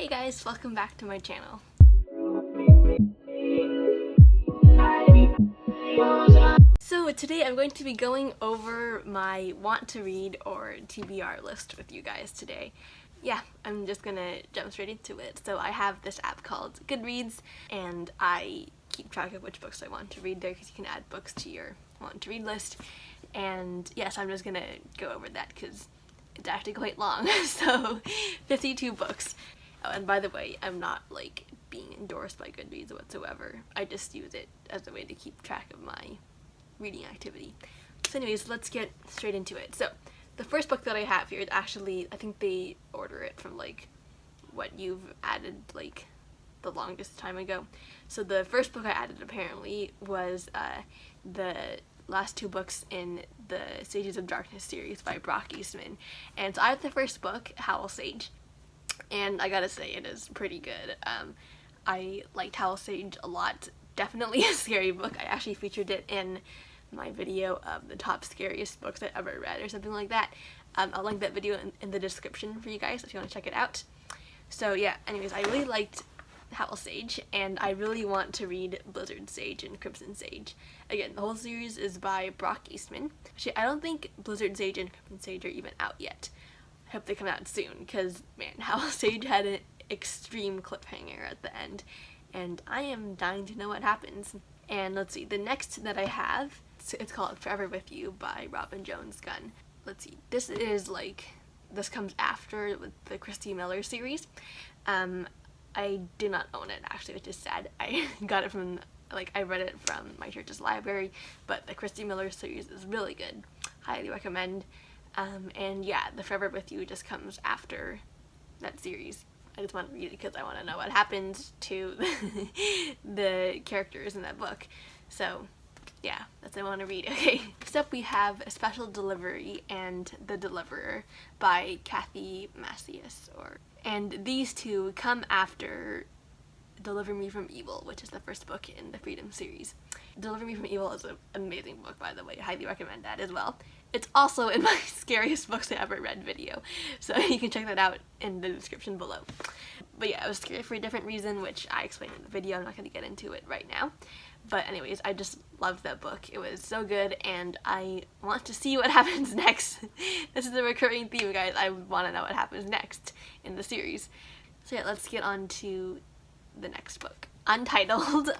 Hey guys, welcome back to my channel. So today I'm going to be going over my want to read or TBR list with you guys today. Yeah, I'm just gonna jump straight into it. So I have this app called Goodreads and I keep track of which books I want to read there because you can add books to your want to read list. And yes, I'm just gonna go over that because it's actually quite long. So 52 books. Oh, and by the way, I'm not like being endorsed by Goodreads whatsoever. I just use it as a way to keep track of my reading activity. So anyways, let's get straight into it. So the first book that I have here is actually, I think they order it from like what you've added like the longest time ago. So the first book I added apparently was the last two books in the Sages of Darkness series by Brock Eastman. And so I have the first book, Howl Sage, and I gotta say it is pretty good. I liked Howl Sage a lot. Definitely a scary book. I actually featured it in my video of the top scariest books I ever read or something like that. I'll link that video in the description for you guys if you want to check it out. So yeah, anyways, I really liked Howl Sage and I really want to read Blizzard Sage and Crimson Sage. Again, the whole series is by Brock Eastman. Actually, I don't think Blizzard Sage and Crimson Sage are even out yet. I hope they come out soon because, man, Howl Sage had an extreme cliffhanger at the end and I am dying to know what happens. And let's see, the next that I have, it's called Forever With You by Robin Jones Gunn. Let's see, this comes after with the Christy Miller series. I did not own it actually, which is sad. I got it from, I read it from my church's library, but the Christy Miller series is really good. Highly recommend. And yeah, the Forever With You just comes after that series. I just want to read it because I want to know what happens to the characters in that book. So yeah, that's what I want to read. Okay, next up we have A Special Delivery and The Deliverer by Kathy Macias. And these two come after Deliver Me From Evil, which is the first book in the Freedom series. Deliver Me From Evil is an amazing book, by the way. I highly recommend that as well. It's also in my scariest books I ever read video, so you can check that out in the description below. But yeah, it was scary for a different reason, which I explained in the video. I'm not going to get into it right now. But anyways, I just loved that book. It was so good, and I want to see what happens next. This is a recurring theme, guys. I want to know what happens next in the series. So yeah, let's get on to the next book. Untitled,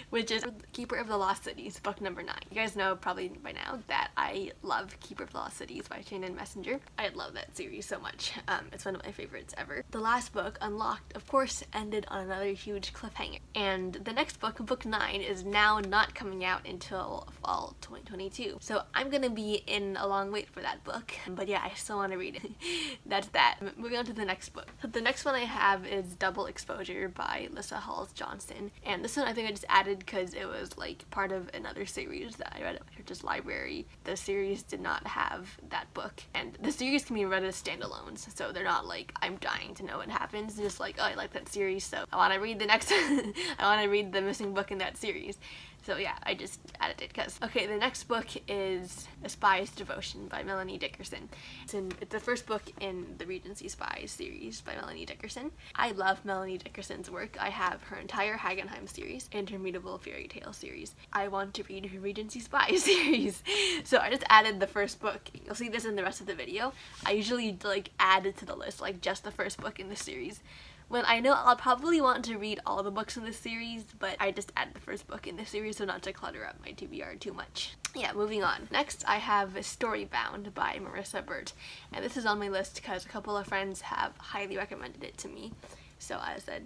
which is Keeper of the Lost Cities, book number 9. You guys know probably by now that I love Keeper of the Lost Cities by Shannon Messenger. I love that series so much. It's one of my favorites ever. The last book, Unlocked, of course, ended on another huge cliffhanger. And the next book, book 9, is now not coming out until fall 2022. So I'm gonna be in a long wait for that book. But yeah, I still want to read it. That's that. Moving on to the next book. So the next one I have is Double Exposure by Lissa Hall Johnson, and this one I think I just added because it was like part of another series that I read at my church's library. The series did not have that book, and the series can be read as standalones, so they're not like I'm dying to know what happens. They're just like, oh, I like that series, so I want to read the next I want to read the missing book in that series. So yeah, I just added it because. Okay, the next book is A Spy's Devotion by Melanie Dickerson. It's the first book in the Regency Spies series by Melanie Dickerson. I love Melanie Dickerson's work. I have her entire Hagenheim series, Intermutable Fairy Tale series. I want to read her Regency Spies series. So I just added the first book. You'll see this in the rest of the video. I usually like add it to the list, like just the first book in the series, when I know I'll probably want to read all the books in this series, but I just add the first book in this series so not to clutter up my TBR too much. Yeah, moving on. Next, I have Storybound by Marissa Burt, and this is on my list because a couple of friends have highly recommended it to me. So I said,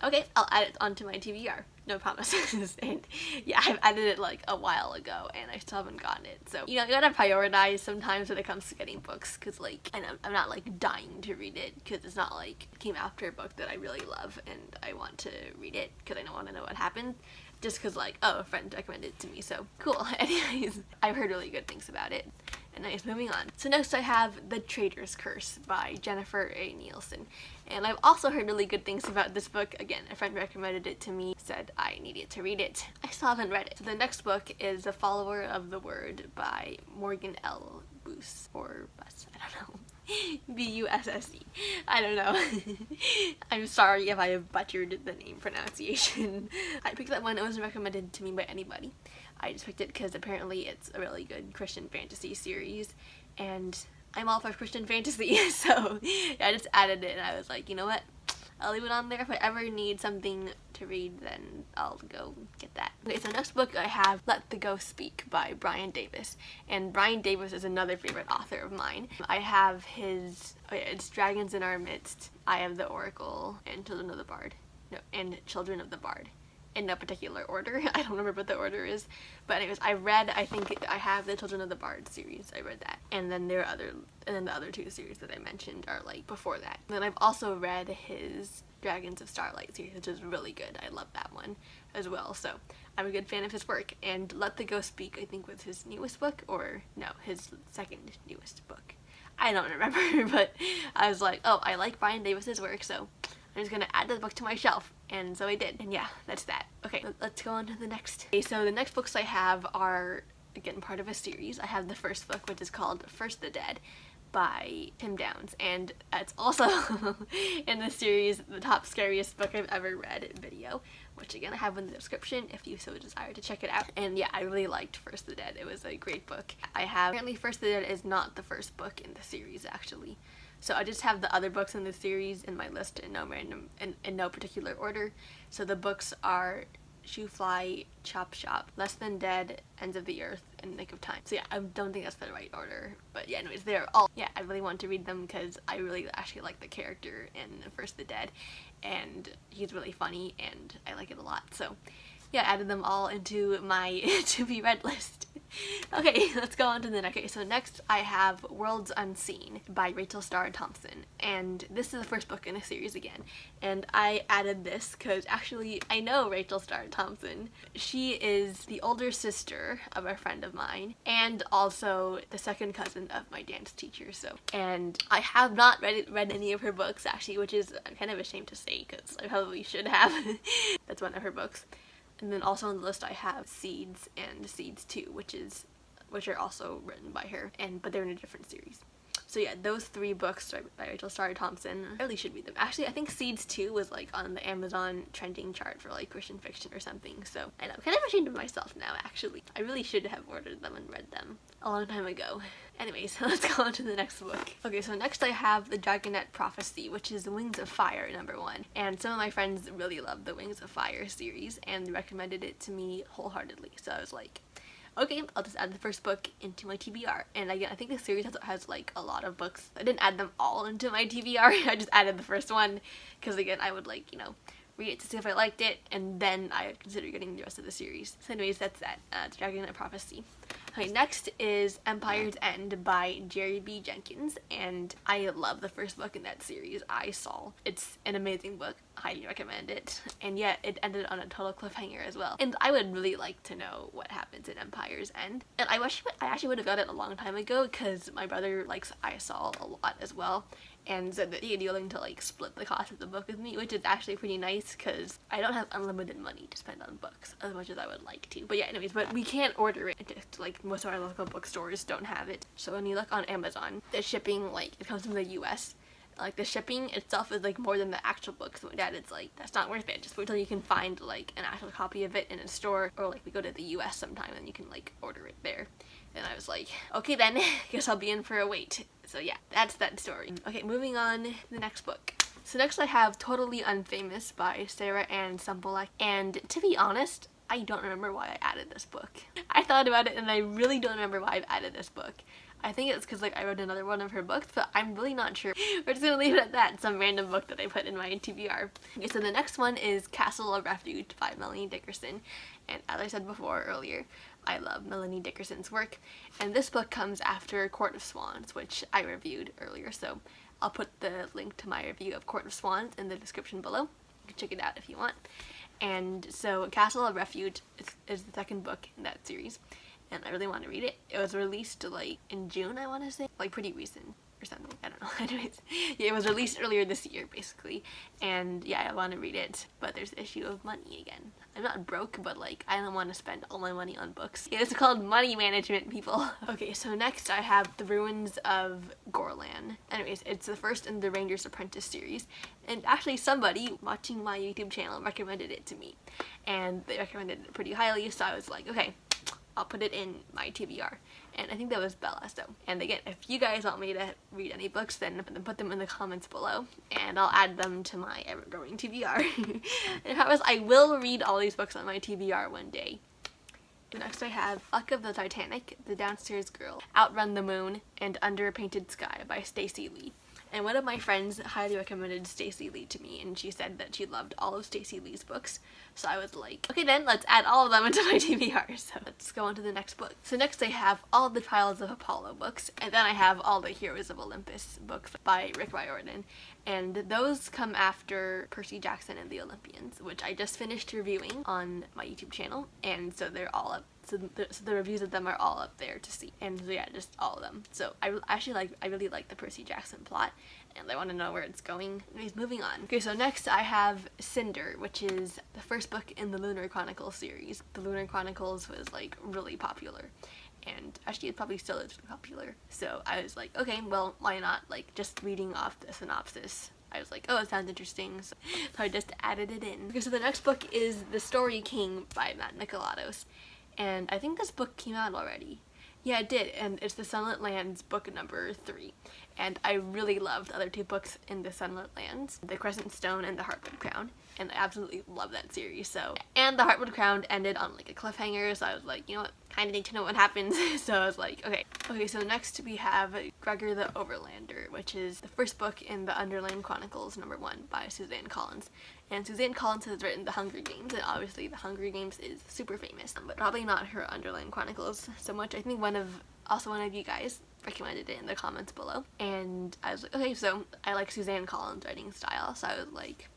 okay, I'll add it onto my TBR. No promises. And yeah, I've added it like a while ago and I still haven't gotten it. So, you know, you gotta prioritize sometimes when it comes to getting books because like, and I'm not like dying to read it because it's not like it came after a book that I really love and I want to read it because I don't want to know what happened. Just because like, oh, a friend recommended it to me, so cool. Anyways, I've heard really good things about it. And nice, moving on. So next I have The Traitor's Curse by Jennifer A. Nielsen. And I've also heard really good things about this book. Again, a friend recommended it to me, said I needed to read it. I still haven't read it. So the next book is The Follower of the Word by Morgan L. Boos, or Bus, I don't know. B-U-S-S-E. I don't know. I'm sorry if I have butchered the name pronunciation. I picked that one. It wasn't recommended to me by anybody. I just picked it because apparently it's a really good Christian fantasy series, and I'm all for Christian fantasy, so yeah, I just added it, and I was like, you know what? I'll leave it on there. If I ever need something to read, then I'll go get that. Okay, so next book I have Let the Ghost Speak by Brian Davis. And Brian Davis is another favorite author of mine. I have his, it's Dragons in Our Midst, Eye of the Oracle, and Children of the Bard. No, and Children of the Bard. In no particular order. I don't remember what the order is. But anyways, I think I have the Children of the Bard series. I read that. And then the other two series that I mentioned are like before that. And then I've also read his Dragons of Starlight series, which is really good. I love that one as well. So I'm a good fan of his work. And Let the Ghost Speak, I think, was his newest book, or no, his second newest book. I don't remember, but I was like, oh, I like Brian Davis's work, so I'm just gonna add the book to my shelf, and so I did, and yeah, that's that. Okay, let's go on to the next. Okay, so the next books I have are, again, part of a series. I have the first book, which is called First the Dead by Tim Downs, and it's also in the series the top scariest book I've ever read video, which again I have in the description if you so desire to check it out. And yeah, I really liked First the Dead. It was a great book. Apparently First the Dead is not the first book in the series, actually. So I just have the other books in the series in my list in no particular order. So the books are Shoe Fly, Chop Shop, Less Than Dead, Ends of the Earth, and Nick of Time. So yeah, I don't think that's the right order. But yeah, anyways, they're all, yeah, I really want to read them because I really actually like the character in First the Dead. And he's really funny and I like it a lot. So yeah, I added them all into my to be read list. Okay, let's go on to the next. Okay, so next I have Worlds Unseen by Rachel Starr Thompson, and this is the first book in a series again, and I added this because actually I know Rachel Starr Thompson. She is the older sister of a friend of mine and also the second cousin of my dance teacher, and I have not read any of her books actually, which is kind of a shame to say because I probably should have. That's one of her books. And then also on the list I have Seeds and Seeds 2, which are also written by her, but they're in a different series. So yeah, those three books by Rachel Starr Thompson, I really should read them. Actually, I think Seeds 2 was like on the Amazon trending chart for like Christian fiction or something, so I know, I'm kind of ashamed of myself now actually. I really should have ordered them and read them a long time ago. Anyways, let's go on to the next book. Okay, so next I have The Dragonette Prophecy, which is The Wings of Fire #1. And some of my friends really love the Wings of Fire series and recommended it to me wholeheartedly. So I was like, okay, I'll just add the first book into my TBR. And again, I think the series has like a lot of books. I didn't add them all into my TBR. I just added the first one because again, I would like, you know, read it to see if I liked it, and then I would consider getting the rest of the series. So anyways, that's that. Dragonette Prophecy. Okay, next is Empire's End by Jerry B. Jenkins, and I love the first book in that series, I Saul. It's an amazing book, highly recommend it, and yet it ended on a total cliffhanger as well. And I would really like to know what happens in Empire's End. And I actually would have got it a long time ago because my brother likes I Saul a lot as well, and said that he'd be willing to like split the cost of the book with me, which is actually pretty nice because I don't have unlimited money to spend on books as much as I would like to. But yeah, anyways, but we can't order it. Just like most of our local bookstores don't have it. So when you look on Amazon, the shipping, like it comes from the US. Like the shipping itself is like more than the actual book, so my dad is like, that's not worth it. Just wait till you can find like an actual copy of it in a store, or like we go to the US sometime and you can like order it there. And I was like, okay then, guess I'll be in for a wait. So yeah, that's that story. Okay, moving on to the next book. So next I have Totally Unfamous by Sarah Ann Sumpelak, and to be honest, I don't remember why I added this book. I thought about it and I really don't remember why I've added this book. I think it's because like I read another one of her books, but I'm really not sure. We're just gonna leave it at that, some random book that I put in my TBR. Okay, so the next one is Castle of Refuge by Melanie Dickerson, and as I said before earlier, I love Melanie Dickerson's work, and this book comes after Court of Swans, which I reviewed earlier, so I'll put the link to my review of Court of Swans in the description below. You can check it out if you want. And so Castle of Refuge is the second book in that series, and I really want to read it. It was released like in June, I want to say, like pretty recent or something, I don't know. Anyways, yeah, it was released earlier this year basically, and yeah, I want to read it, but there's the issue of money again. I'm not broke, but like I don't want to spend all my money on books. It's called money management, people. Okay, so next I have The Ruins of Gorlan. Anyways, it's the first in the Ranger's Apprentice series, and actually somebody watching my YouTube channel recommended it to me, and they recommended it pretty highly, so I was like, okay, I'll put it in my TBR. And I think that was Bella, so. And again, if you guys want me to read any books, then put them in the comments below, and I'll add them to my ever-growing TBR. And I promise I will read all these books on my TBR one day. Next I have Luck of the Titanic, The Downstairs Girl, Outrun the Moon, and Under a Painted Sky by Stacey Lee. And one of my friends highly recommended Stacey Lee to me, and she said that she loved all of Stacey Lee's books. So I was like, okay then, let's add all of them into my TBR. So let's go on to the next book. So next I have all the Trials of Apollo books, and then I have all the Heroes of Olympus books by Rick Riordan. And those come after Percy Jackson and the Olympians, which I just finished reviewing on my YouTube channel, and so they're all up. So the reviews of them are all up there to see, and so yeah, just all of them. So I really like the Percy Jackson plot, and I want to know where it's going. Anyways, moving on. Okay, so next I have Cinder, which is the first book in the Lunar Chronicles series. The Lunar Chronicles was like really popular, and actually it probably still is popular. So I was like, okay, well, why not? Like just reading off the synopsis, I was like, oh, it sounds interesting, so I just added it in. Okay, so the next book is The Story King by Matt Nicholatos. And I think this book came out already. Yeah, it did, and it's the Sunlit Lands book number 3. And I really loved the other 2 books in the Sunlit Lands, The Crescent Stone and The Heartwood Crown. And I absolutely love that series, so. And The Heartwood Crown ended on like a cliffhanger, so I was like, you know what, kind of need to know what happens. So I was like, okay. Okay, so next we have Gregor the Overlander, which is the first book in the Underland Chronicles #1 by Suzanne Collins. And Suzanne Collins has written The Hunger Games, and obviously The Hunger Games is super famous, but probably not her Underland Chronicles so much. I think one of you guys recommended it in the comments below, and I was like, okay, so I like Suzanne Collins' writing style, so I was like,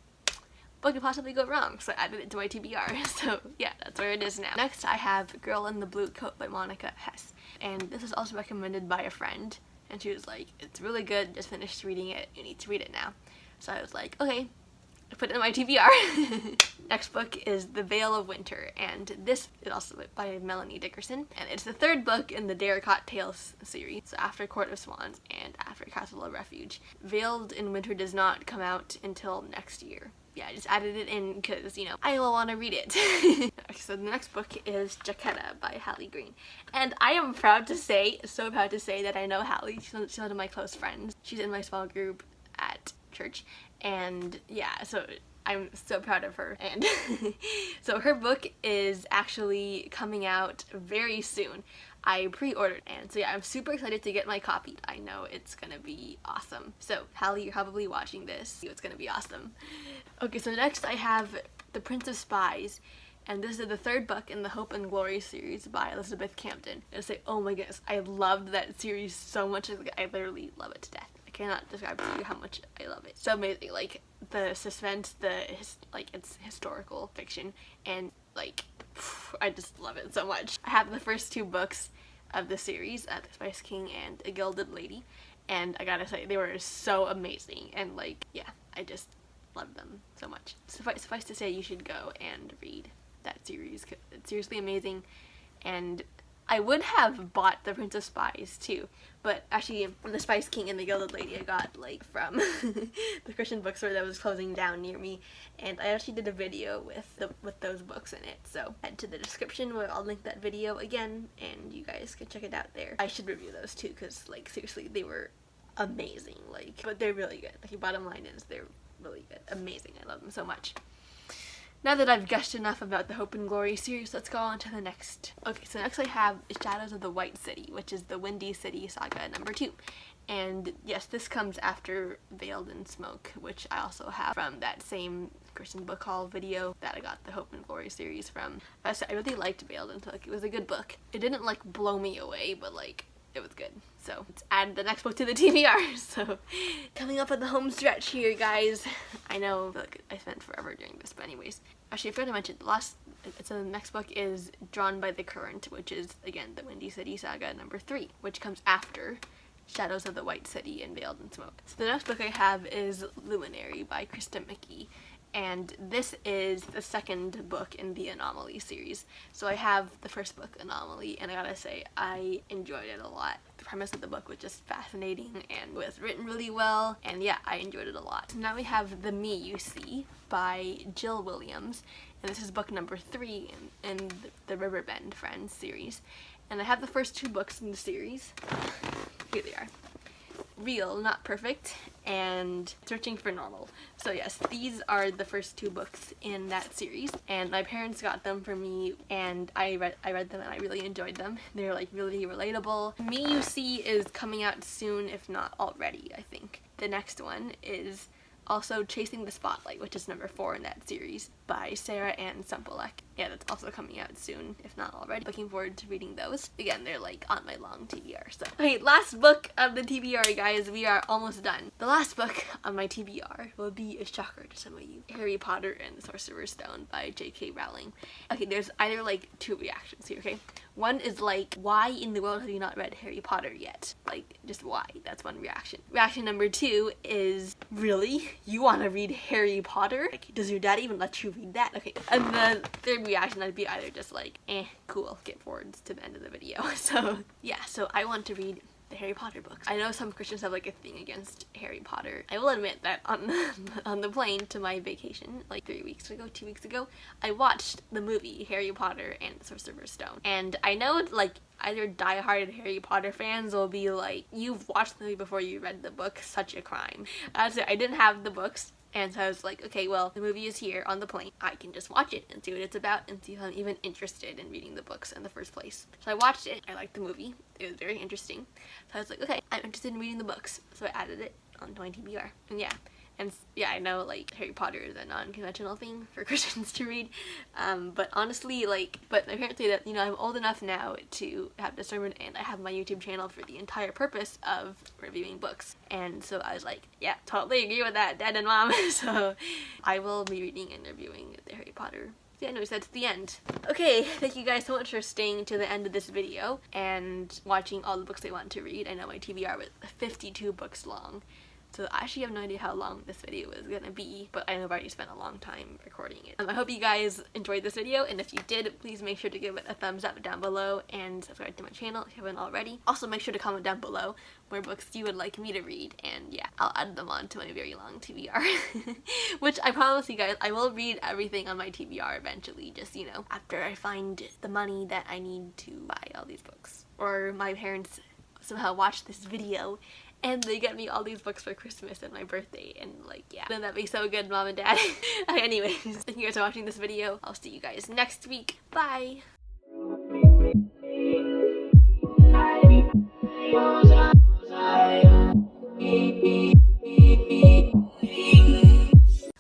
what could possibly go wrong? So I added it to my TBR, so yeah, that's where it is now. Next I have Girl in the Blue Coat by Monica Hess, and this was also recommended by a friend, and she was like, it's really good, just finished reading it, you need to read it now. So I was like, okay, I put it in my TBR. Next book is The Veil of Winter, and this is also by Melanie Dickerson, and it's the 3rd book in the Daracot Tales series, so after Court of Swans and after Castle of Refuge. Veiled in Winter does not come out until next year. Yeah, I just added it in because, you know, I will want to read it. Okay, so the next book is Jaquetta by Hallie Green. And I am proud to say, so proud to say, that I know Hallie. She's one of my close friends. She's in my small group at church. And yeah, so I'm so proud of her. And so her book is actually coming out very soon. I pre-ordered, and so yeah, I'm super excited to get my copy. I know it's gonna be awesome. So Hallie, you're probably watching this. It's gonna be awesome. Okay, so next I have The Prince of Spies, and this is the 3rd book in the Hope and Glory series by Elizabeth Camden. And I say, oh my goodness, I loved that series so much. I literally love it to death. I cannot describe to you how much I love it. So amazing, like the suspense, it's historical fiction, and like I just love it so much. I have the first 2 books of the series, The Spice King and A Gilded Lady, and I gotta say, they were so amazing, and like, yeah, I just love them so much. Suffice to say, you should go and read that series, 'cause it's seriously amazing. And I would have bought The Prince of Spies too, but actually The Spice King and The Gilded Lady I got like from the Christian bookstore that was closing down near me, and I actually did a video with those books in it, so head to the description where I'll link that video again, and you guys can check it out there. I should review those too, because like seriously, they were amazing, like, but they're really good. Like, bottom line is they're really good, amazing. I love them so much. Now that I've gushed enough about the Hope and Glory series, let's go on to the next. Okay, so next I have Shadows of the White City, which is the Windy City Saga #2. And yes, this comes after Veiled in Smoke, which I also have from that same Christian book haul video that I got the Hope and Glory series from. I really liked Veiled in Smoke. It was a good book. It didn't like blow me away, but like, it was good. So let's add the next book to the TBR. So coming up on the home stretch here, guys. I know, like, I spent forever doing this, but anyways. Actually, I forgot to mention, the next book is Drawn by the Current, which is, again, the Windy City Saga #3, which comes after Shadows of the White City and Veiled in Smoke. So the next book I have is Luminary by Krista Mickey. and this is the second book in the Anomaly series. So I have the first book, Anomaly, and I gotta say, I enjoyed it a lot. The premise of the book was just fascinating and was written really well, and yeah, I enjoyed it a lot. So now we have The Me You See by Jill Williams, and this is book number 3 in the Riverbend Friends series. And I have the first 2 books in the series. Here they are. Real, Not Perfect, and Searching for Normal. So yes, these are the first 2 books in that series, and my parents got them for me, and I read them and I really enjoyed them. They're like really relatable. Me You See is coming out soon, if not already, I think. The next one is also Chasing the Spotlight, which is number 4 in that series, by Sarah Ann Sempelek. Yeah, that's also coming out soon, if not already. Looking forward to reading those. Again, they're like on my long TBR, so. Okay, last book of the TBR, guys. We are almost done. The last book on my TBR will be a shocker to some of you. Harry Potter and the Sorcerer's Stone by J.K. Rowling. Okay, there's either like 2 reactions here, okay? One is like, why in the world have you not read Harry Potter yet? Like, just why? That's one reaction. Reaction number 2 is, really? You want to read Harry Potter? Like, does your dad even let you read that? Okay, and the third reaction, I'd be either just like, cool, skip forwards to the end of the video. So yeah, so I want to read the Harry Potter books. I know some Christians have like a thing against Harry Potter. I will admit that on the plane to my vacation like 2 weeks ago, I watched the movie Harry Potter and the Sorcerer's Stone. And I know like either diehard Harry Potter fans will be like, you've watched the movie before you read the book, such a crime. I didn't have the books. And so I was like, okay, well, the movie is here on the plane. I can just watch it and see what it's about and see if I'm even interested in reading the books in the first place. So I watched it. I liked the movie. It was very interesting. So I was like, okay, I'm interested in reading the books. So I added it onto my TBR. And yeah. And yeah, I know like Harry Potter is a non-conventional thing for Christians to read, but honestly, like, but my parents say that, you know, I'm old enough now to have discernment, and I have my YouTube channel for the entire purpose of reviewing books. And so I was like, yeah, totally agree with that, Dad and Mom. So I will be reading and reviewing the Harry Potter. Yeah, anyways, that's the end. Okay, thank you guys so much for staying to the end of this video and watching all the books I want to read. I know my TBR was 52 books long. So I actually have no idea how long this video is gonna be, but I know I've already spent a long time recording it. I hope you guys enjoyed this video, and if you did, please make sure to give it a thumbs up down below and subscribe to my channel if you haven't already. Also, make sure to comment down below more books you would like me to read, and yeah, I'll add them on to my very long TBR. Which I promise you guys, I will read everything on my TBR eventually, just, you know, after I find the money that I need to buy all these books. Or my parents somehow watch this video and they get me all these books for Christmas and my birthday, and like, yeah, then that'd be so good, Mom and Dad. Anyways, thank you guys for watching this video. I'll see you guys next week. Bye!